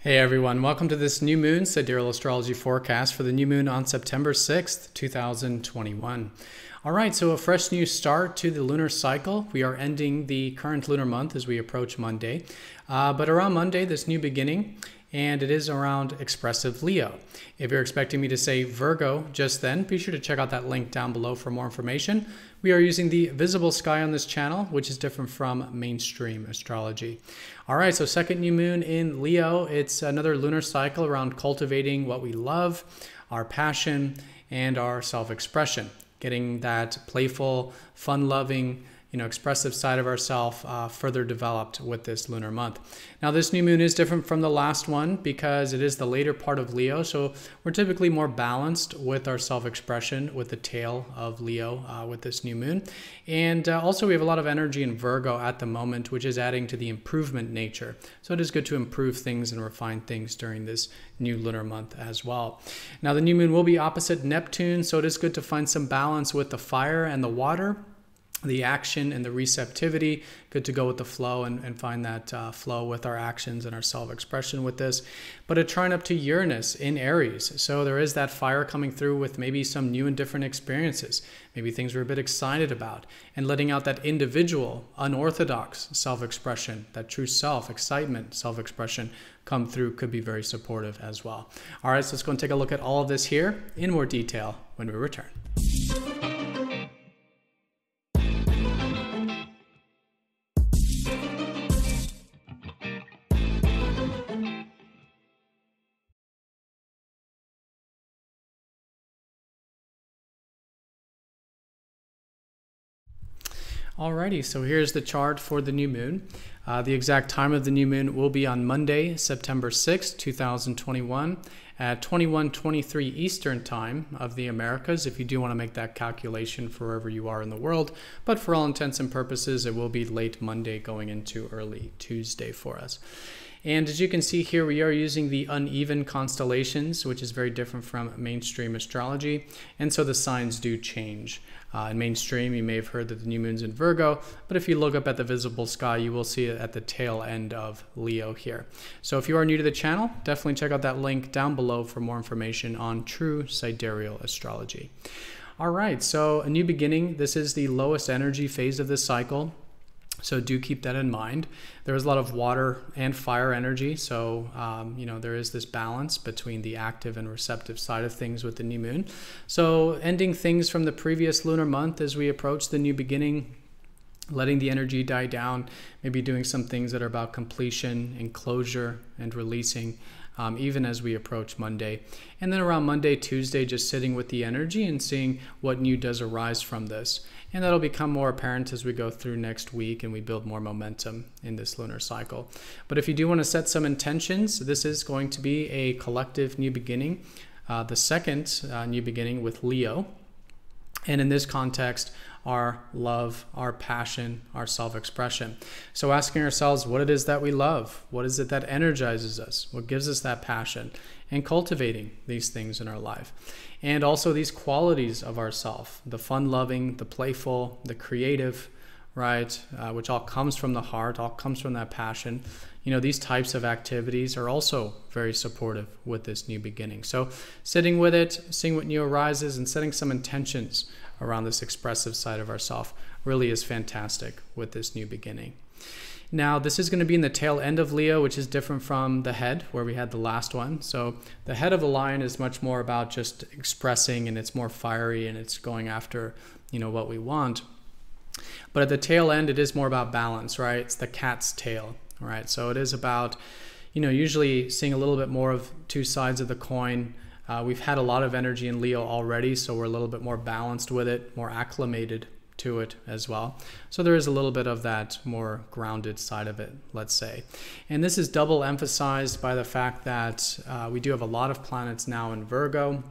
Hey everyone, welcome to this new moon Sidereal astrology forecast for the new moon on September 6th, 2021. All right, so a fresh new start to the lunar cycle. We are ending the current lunar month as we approach Monday. But around Monday, this new beginning, and it is around expressive Leo. If you're expecting me to say Virgo just then, be sure to check out that link down below for more information. We are using the visible sky on this channel, which is different from mainstream astrology. All right, so second new moon in Leo. It's another lunar cycle around cultivating what we love, our passion, and our self-expression. Getting that playful, fun-loving, expressive side of ourselves further developed with this lunar month. Now, this new moon is different from the last one because it is the later part of Leo, so we're typically more balanced with our self-expression with the tail of Leo with this new moon. And also we have a lot of energy in Virgo at the moment, which is adding to the improvement nature. So it is good to improve things and refine things during this new lunar month as well. Now, the new moon will be opposite Neptune, so it is good to find some balance with the fire and the water, the action and the receptivity. Good to go with the flow and find that flow with our actions and our self-expression with this. But a trine up to Uranus in Aries. So there is that fire coming through with maybe some new and different experiences, maybe things we're a bit excited about, and letting out that individual, unorthodox self-expression, that true self, excitement, self-expression come through could be very supportive as well. All right, so let's go and take a look at all of this here in more detail when we return. Alrighty, so here's the chart for the new moon. The exact time of the new moon will be on Monday, September 6th, 2021 at 21:23 Eastern Time of the Americas, if you do want to make that calculation for wherever you are in the world. But for all intents and purposes, it will be late Monday going into early Tuesday for us. And as you can see here, we are using the uneven constellations, which is very different from mainstream astrology. And so the signs do change. In mainstream, you may have heard that the new moon's in Virgo, but if you look up at the visible sky, you will see it at the tail end of Leo here. So if you are new to the channel, definitely check out that link down below for more information on true sidereal astrology. All right, so a new beginning. This is the lowest energy phase of this cycle. So do keep that in mind. There is a lot of water and fire energy. So, there is this balance between the active and receptive side of things with the new moon. So ending things from the previous lunar month as we approach the new beginning, letting the energy die down, maybe doing some things that are about completion and closure and releasing, even as we approach Monday. And then around Monday, Tuesday, just sitting with the energy and seeing what new does arise from this. And that'll become more apparent as we go through next week and we build more momentum in this lunar cycle. But if you do want to set some intentions, this is going to be a collective new beginning, the second new beginning with Leo. And in this context, our love, our passion, our self-expression. So asking ourselves what it is that we love, what is it that energizes us, what gives us that passion, and cultivating these things in our life. And also these qualities of ourself, the fun-loving, the playful, the creative, right, which all comes from the heart, all comes from that passion. These types of activities are also very supportive with this new beginning. So sitting with it, seeing what new arises, and setting some intentions around this expressive side of ourself really is fantastic with this new beginning. Now, this is going to be in the tail end of Leo, which is different from the head where we had the last one. So the head of the lion is much more about just expressing, and it's more fiery, and it's going after, what we want. But at the tail end, it is more about balance, right? It's the cat's tail, right? So it is about, usually seeing a little bit more of two sides of the coin. We've had a lot of energy in Leo already, so we're a little bit more balanced with it, more acclimated to it as well. So there is a little bit of that more grounded side of it, let's say. And this is double emphasized by the fact that we do have a lot of planets now in Virgo,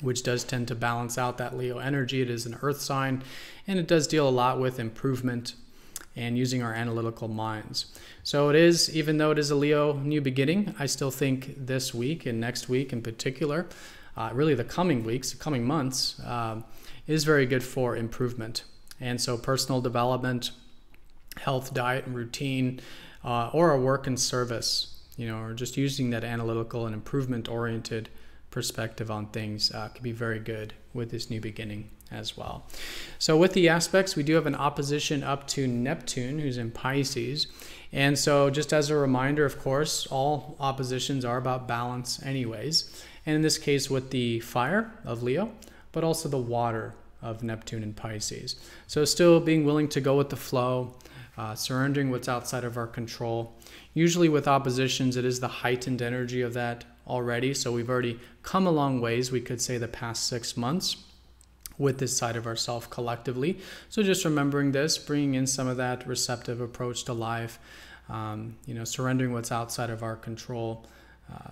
which does tend to balance out that Leo energy. It is an earth sign, and it does deal a lot with improvement and using our analytical minds. So it is, even though it is a Leo new beginning, I still think this week and next week in particular, really the coming weeks, the coming months, is very good for improvement. And so personal development, health, diet, and routine, or our work and service or just using that analytical and improvement-oriented perspective on things could be very good with this new beginning as well. So with the aspects, we do have an opposition up to Neptune, who's in Pisces. And so just as a reminder, of course, all oppositions are about balance anyways. And in this case with the fire of Leo, but also the water of Neptune and Pisces. So still being willing to go with the flow, surrendering what's outside of our control. Usually with oppositions, it is the heightened energy of that already. So we've already come a long ways, we could say, the past 6 months with this side of ourself collectively. So just remembering this, bringing in some of that receptive approach to life, surrendering what's outside of our control,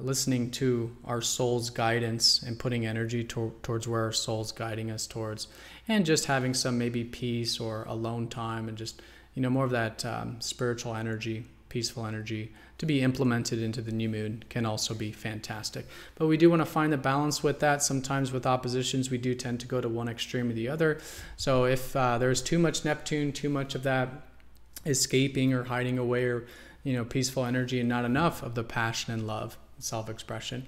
listening to our soul's guidance and putting energy towards where our soul's guiding us towards, and just having some maybe peace or alone time, and just more of that spiritual energy, peaceful energy to be implemented into the new moon can also be fantastic. But we do want to find the balance with that. Sometimes with oppositions, we do tend to go to one extreme or the other. So if there's too much Neptune, too much of that escaping or hiding away, or peaceful energy, and not enough of the passion and love, self-expression,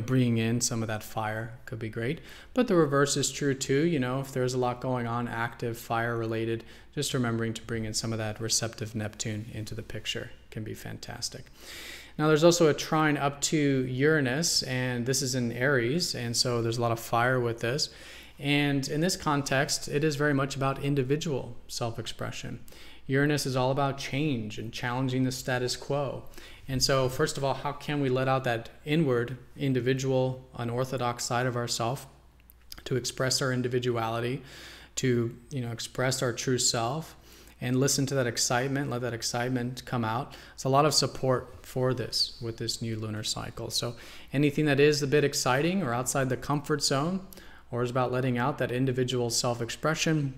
bringing in some of that fire could be great. But the reverse is true too. If there's a lot going on, active fire related, just remembering to bring in some of that receptive Neptune into the picture can be fantastic. Now there's also a trine up to Uranus, and this is in Aries, and so there's a lot of fire with this. And in this context, it is very much about individual self-expression. Uranus is all about change and challenging the status quo. And so first of all, how can we let out that inward, individual, unorthodox side of ourself to express our individuality, to express our true self, and listen to that excitement, let that excitement come out. It's a lot of support for this with this new lunar cycle. So anything that is a bit exciting or outside the comfort zone, or is about letting out that individual self-expression,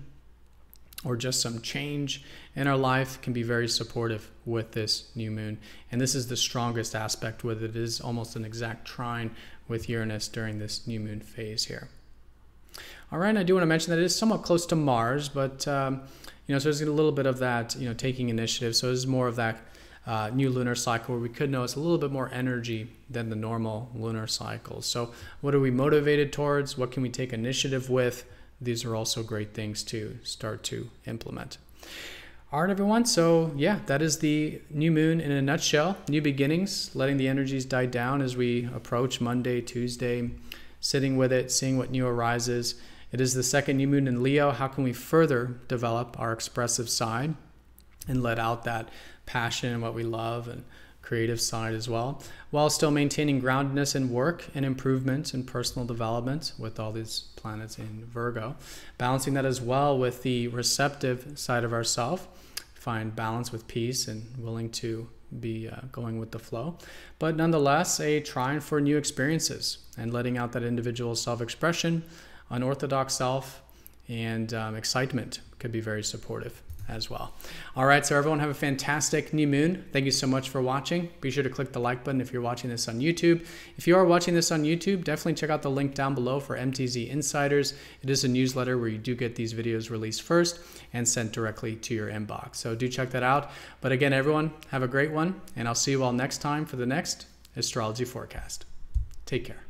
or just some change in our life, can be very supportive with this new moon. And this is the strongest aspect with it. It is almost an exact trine with Uranus during this new moon phase here. All right, and I do want to mention that it is somewhat close to Mars, but so there's a little bit of that, taking initiative. So this is more of that new lunar cycle where we could notice a little bit more energy than the normal lunar cycle. So what are we motivated towards? What can we take initiative with? These are also great things to start to implement. All right, everyone. So yeah, that is the new moon in a nutshell. New beginnings, letting the energies die down as we approach Monday, Tuesday, sitting with it, seeing what new arises. It is the second new moon in Leo. How can we further develop our expressive side and let out that passion and what we love and creative side as well, while still maintaining groundedness in work and improvement and personal development with all these planets in Virgo. Balancing that as well with the receptive side of ourself, find balance with peace and willing to be going with the flow. But nonetheless, a trine for new experiences and letting out that individual self-expression, unorthodox self, and excitement could be very supportive as well. All right, so everyone have a fantastic new moon. Thank you so much for watching. Be sure to click the like button if you're watching this on YouTube. If you are watching this on YouTube, definitely check out the link down below for MTZ Insiders. It is a newsletter where you do get these videos released first and sent directly to your inbox. So do check that out. But again, everyone, have a great one, and I'll see you all next time for the next astrology forecast. Take care.